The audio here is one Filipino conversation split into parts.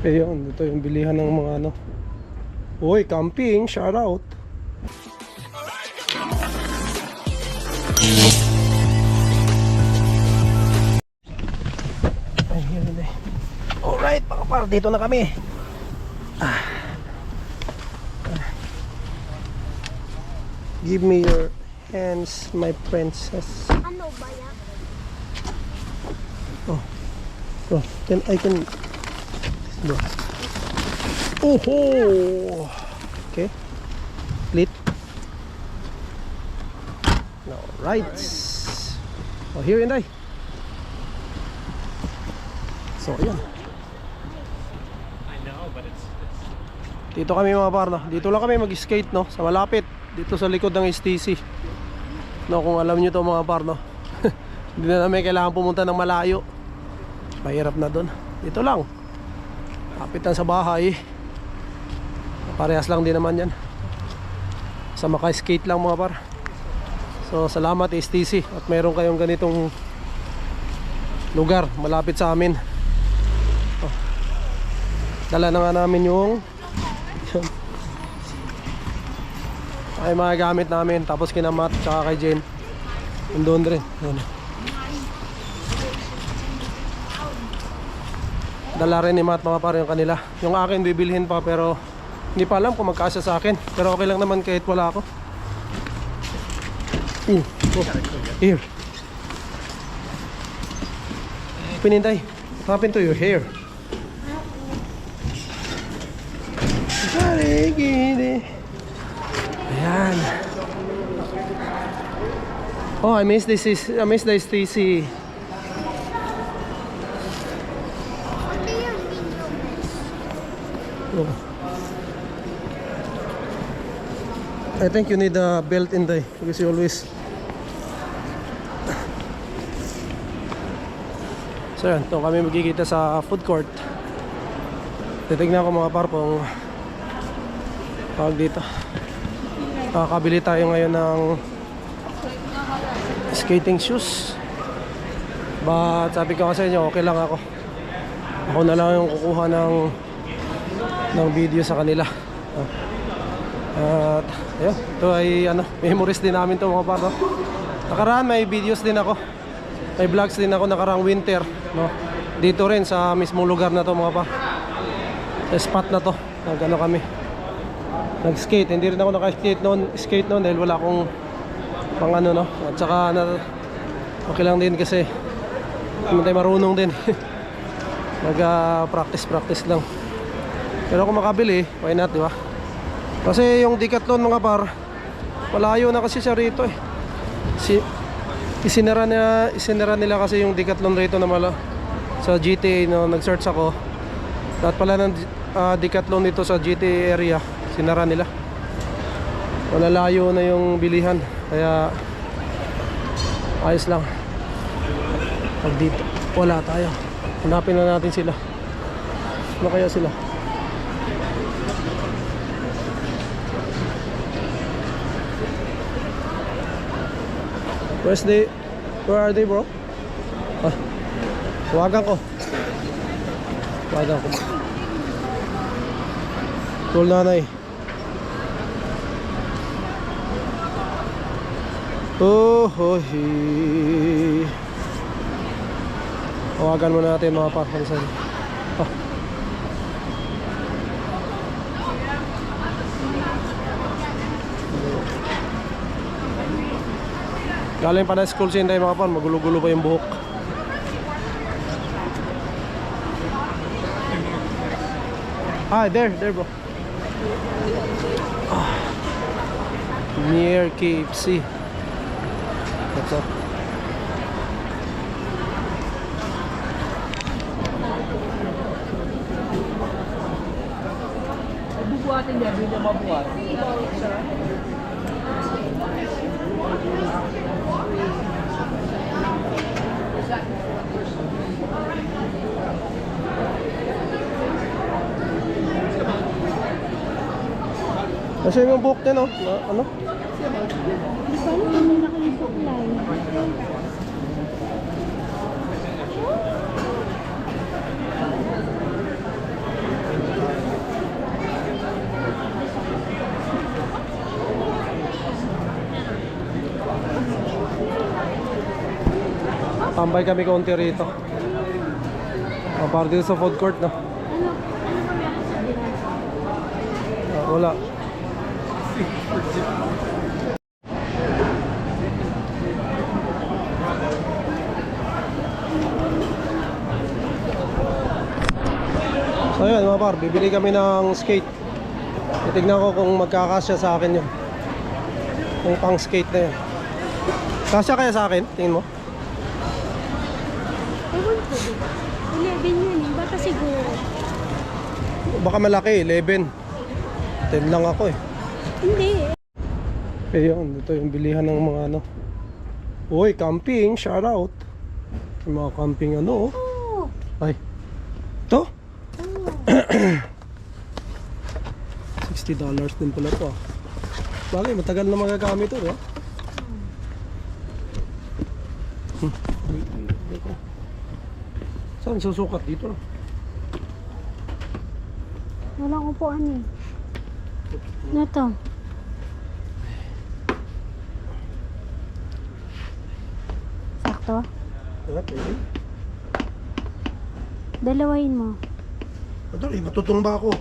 Ayun, ito yung bilihan ng mga ano. Uy, camping, shout out. Ayun eh. Alright, mga par, dito na kami. Give me your hands, my princess. Ano ba yan? Oh, I can. Oh, okay. Split. All right. Oh, here and I. So, ayan. Dito kami mga parno. Dito lang kami mag-skate, no, sa malapit. Dito sa likod ng STC. No, kung alam niyo to mga parno. Hindi na namin kailangan pumunta ng malayo. Mahirap na doon. Dito lang. Kapit lang sa bahay. Parehas lang din naman yan. Sa maka-skate lang mga par. So salamat STC at meron kayong ganitong lugar malapit sa amin. Oh. Dala na nga namin yung ay mga gamit namin. Tapos kina Matt tsaka kay Jane nandun rin. Ayan. Dala rin ni Matt mga par yung kanila. Yung akin bibilhin pa pero hindi pa alam kung magkasya sa akin. Pero okay lang naman kahit wala ako. Oh, here. Pininday, what happened to your hair? Ayan. Oh, I miss the STC. Oh. I think you need a belt in there because you always. So yan, ito kami magkikita sa food court. Titignan ko mga par kung tawag dito. Kakabili tayo ngayon ng skating shoes. But sabi ko kasi inyo, okay lang ako. Ako na lang yung kukuha ng video sa kanila. At ayun, ito ay ano, memories din namin to mga par, no? Nakaraan may videos din ako. May vlogs din ako nakaraang winter, no? Dito rin sa mismong lugar na to mga par. Sa spot na to. Nag-ano kami. Nag-skate. Hindi rin ako naka-skate noon dahil wala akong pang ano, no? At saka okay lang din kasi hindi tayo marunong din. Practice lang. Pero kung makabili, why not, di ba? Kasi yung Decathlon mga par, malayo na kasi siya rito eh. Isinara nila kasi yung Decathlon rito na sa GTA, no, nag-search ako. Lahat pala ng Decathlon dito sa GTA area, sinara nila. Malalayo na yung bilihan, kaya ayos lang. Pag dito, wala tayo. Hanapin na natin sila. Ano kaya sila? Where are they, bro? Tawagan ko. Cool nanay. Oh, tawagan mo natin mga parkansan. Galing pa na school siya, mga pan, magulo-gulo pa yung buhok. There bro. Near KFC. That's all. Bubuhatin niya, hindi niya mabuhat. Kasi yung buhok din, oh. Ano? Paano kung may nakisuklay? Tambay kami konti rito. Para dito sa food court, no? Ano ba meron sa bilan? Wala. So yun mga par, bibili kami ng skate. Titignan ko kung magkakasya sa akin yun. Yung pang skate na yun. Kasya kaya sa akin? Tingin mo? Ewan ko din. 11 yun eh. Baka siguro. Baka malaki, 11. 10 lang ako eh. Hindi eh. Eh yun, ito yung bilihan ng mga ano. Uy, camping, shout out. Yung mga camping ano oh. Oo. Ay. Ito? Oo. $60 din pala to ah. Bagay, matagal na magagamit to, diba? Saan susukat dito? Walang upuan eh. Ano to? Sakto? Ah, pwede. Dalawahin mo. Madali, matutumba ako.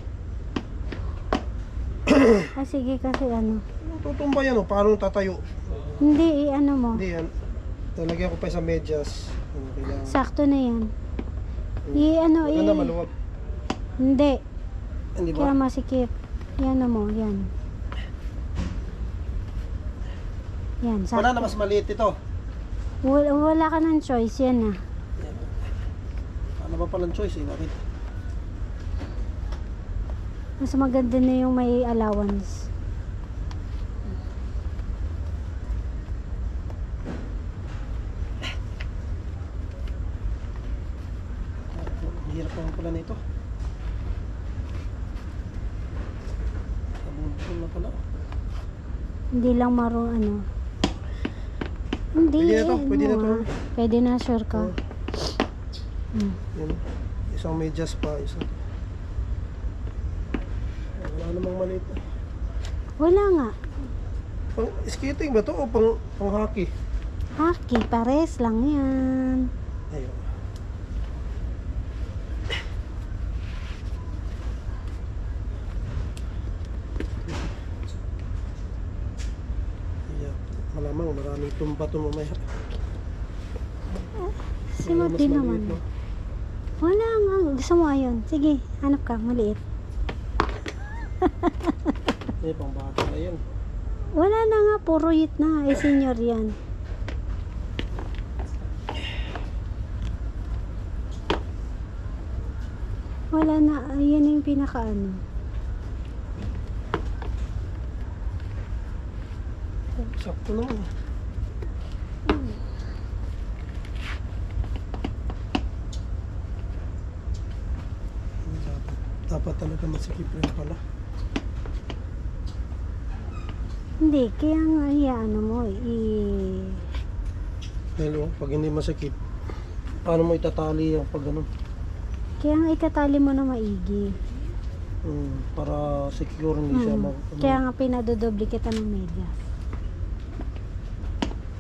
Ah, sige kasi ano. Matutumba yan oh, paano tatayo? Hindi ano mo. Hindi yan. Talagyan ko pa sa medyas. Ano, kailangan. Sakto na yan. Ano Maganda, maluwag. Hindi. Hindi ba? Kaya masikip. Yan mo, yan. Yan, sakto. Wala na mas maliit ito. Wala ka ng choice, yan ah. Ano ba palang choice eh? Bakit? Mas maganda na yung may allowance. Hirap naman pala nito. Sabon na pala. Hindi lang ano. Hindi. Pwede na to, pwede na to. Pwede na, sure ka. Hmm. Yan. Isang medyas pa, isang. Wala namang maliit. Wala nga. Pang skating ba to o pang hockey? Hockey, pares lang yan. Ayun. Yeah. Malamang maraming tumba to mamaya. Simot Mas din maliit, naman. no? Wala nga. Gusto mo ayun. Sige, hanap ka. Maliit. Eh, pang bata na yan. Wala na nga. Puro hit na. Eh, senior yan. Wala na. Yan yung pinaka ano. Sakto naman. Dapat talaga masikip rin pala. Hindi. Kaya nga ano mo. Dahil pag hindi masikip, paano mo itatali yung pag ganun? Kaya nga itatali mo na maigi. Para secure hindi siya mag... Kaya nga pinadodoble kita ng media.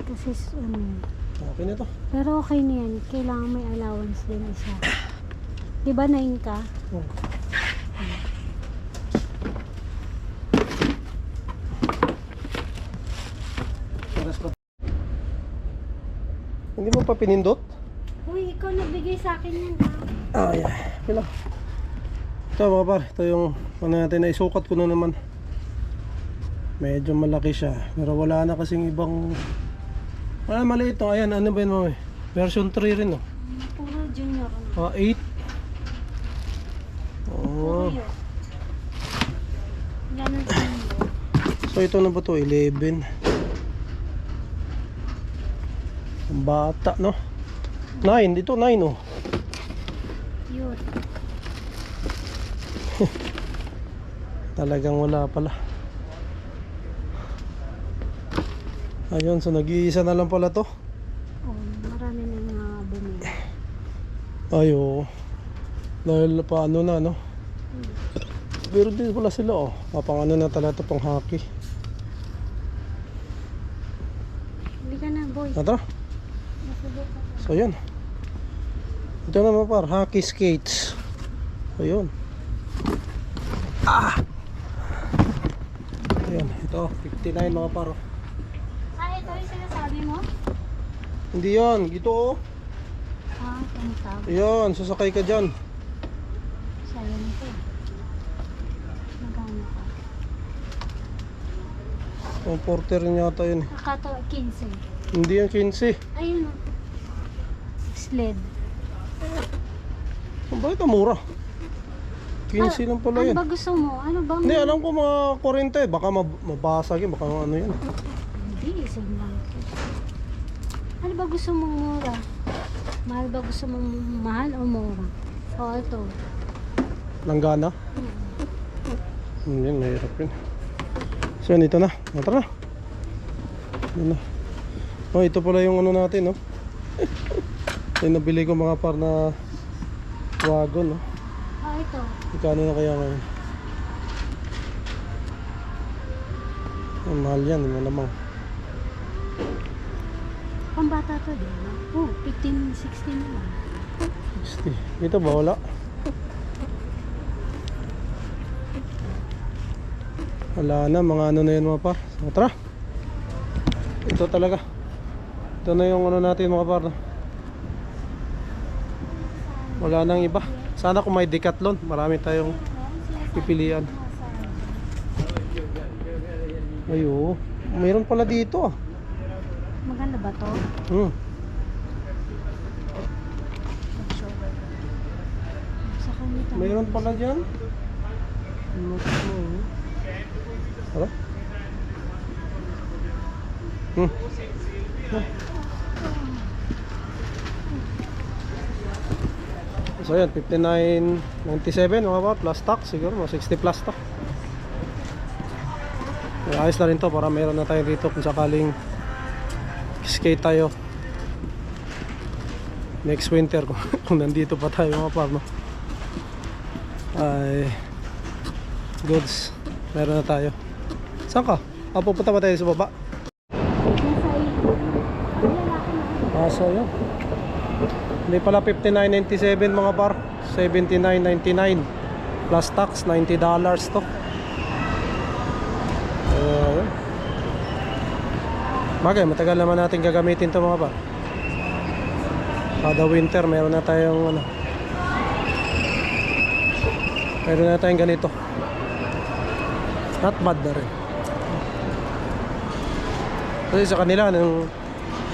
Kasi ano. Okay na to. Pero okay na yan. Kailangan may allowance din isa. Diba 9 ka? Oh. Pares pa. Hindi mo pa pinindot? Uy, ikaw nagbigay sa akin yan ha. Ah, yeah. Pila. Ito mga par, ito yung ano natin na isukat ko na naman. Medyo malaki siya. Pero wala na kasing ibang... Wala maliit to. Ayan, ano ba yun mo eh? Version 3 rin oh. Puro junior na. 8. Puro Oh. yun. Ganun sa inyo. So ito na ba to? 11. Ang bata no? 9, dito 9 oh. Yun. Talagang wala pala. Ayun, so nag-iisa na lang pala to. Oh, marami na nga bumili. Ayo. Dahil pa ano na no. Pero din pala sila oh. Pang ano na talaga to, pang hockey. Hindi ka na, boy. Tara. Nasa So yun. Ito na mga par, hockey skates. So yun. Ayan, ito 59 mga par. Ito yung sinasabi mo? Hindi yan, dito oh. Tinatawag. Ayan, sasakay ka dyan. Sayang ito. Magkano ka? Ang porter yata yun. Nakato 15. Hindi yan 15. Ayun o. Sled. Bakit ang mura? 15 lang pala Ano yan. ba gusto mo? Ano bang... Hindi, alam ko mga 40. Baka mabasag yun, baka ano yan. Hindi, same lang. Ano ba gusto mong mura? Mahal ba gusto mong mahal o mura? O ito. Langgana? Yan, mahirap yun. So yan, ito na. Tara na. Yan na. Oh, ito pala yung ano natin, no? Yung nabili ko mga par na wagon, no? Ito. Ikano na kaya ngayon? Ang mahal yan, malamang. Pambata to din. Oh, 15, 16 naman. 60. Ito ba wala? Wala na, mga ano na yun mga par. So, tara. Ito talaga. Ito na yung ano natin mga par. Wala nang iba. Sana kung may Decathlon, marami tayong pipilian. Ayo, mayroon pala dito ah. Maganda ba to? Sa kanito. Mayroon pala dyan. Tara. So yan, 59.97 mga par, plus tax siguro, mga 60 plus to. Ayos na rin to para meron na tayo dito kung sakaling skate tayo next winter kung nandito pa tayo mga par, no? Ay goods, meron na tayo. Saan ka? Pupunta ba tayo sa baba? Nasa iyo. Lalaki na. So yun, hindi pala 59.97 mga par, 79.99 plus tax, $90 to. Yun. Bagay, matagal naman natin gagamitin to mga par. Kada winter meron na tayong ano, meron na tayong ganito. Not bad na rin. Kasi sa kanila nung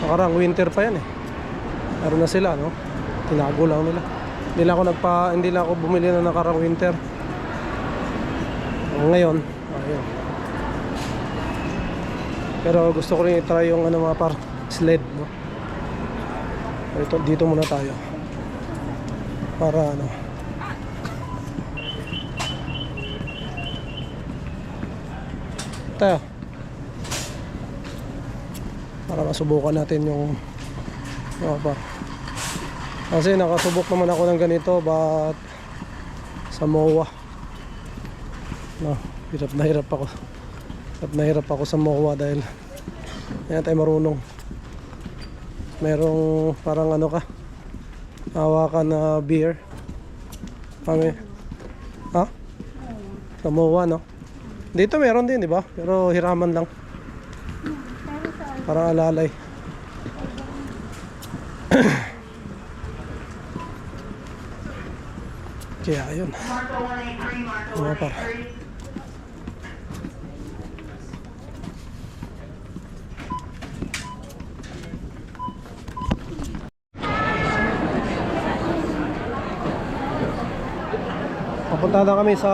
nakarang winter pa yan eh, meron na sila, no? Tinago lang nila. Hindi lang ako bumili na nakarang winter. Ngayon, ayun. Pero gusto ko rin i-try yung ano mga par, sled, no? Dito muna tayo. Para ano, tayo. Para masubukan natin yung mga par. Kasi nakasubok naman ako ng ganito, but sa MOA, no, hirap na hirap ako sa MOA dahil hindi tayo marunong. Merong parang ano ka, hawakan na beer kami, ha? Sa MOA, no? Dito meron din, di ba? Pero hiraman lang, parang alalay. Kaya ayun mga par. Papunta na kami sa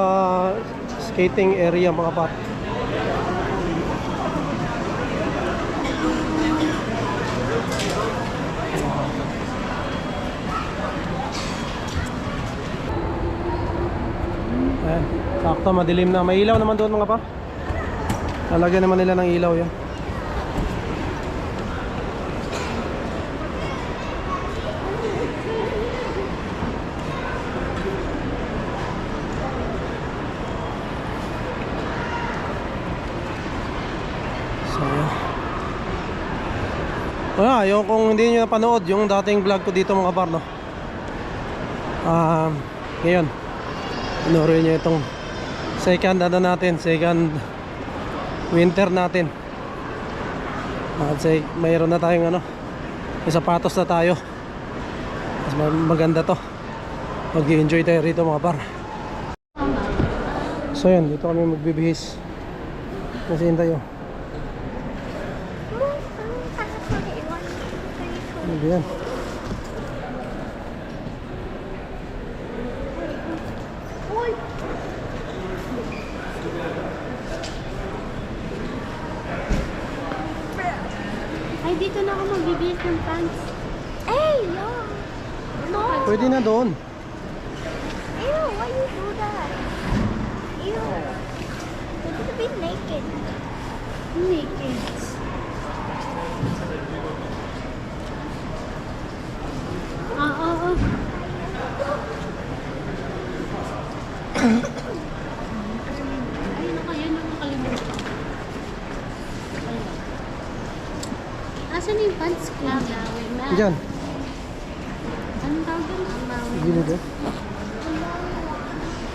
skating area mga par. Ayan, sakto, madilim na. May ilaw naman doon mga pa. Lalagyan naman nila ng ilaw yan. So, ayan. Wala, yung kung hindi nyo napanood yung dating vlog ko dito mga par, no? Ngayon inurin nyo itong second second winter natin. At say, mayroon na tayong may sapatos na tayo. Mas maganda to. Mag-i-enjoy tayo rito mga par. So yun, dito kami magbibihis. Kasi tayo. Ano yan? Ay, dito na ako magbibihis ng pants. Hey, no! No! Pwede na doon. Ew, why you do that? Ew. You need to be naked. Naked. Oo. Ayun na kayo, nakakalimutan. Asan yung pants ko? Diyan. Anong tawag doon? Gilid eh.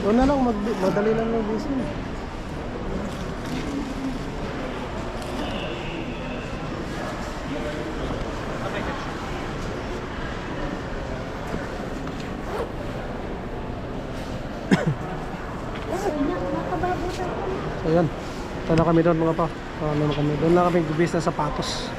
Doon na lang, madali lang magbihis mo. So yan, ito na kami doon mga pa. Doon na kami, doon na kami gubis na sapatos.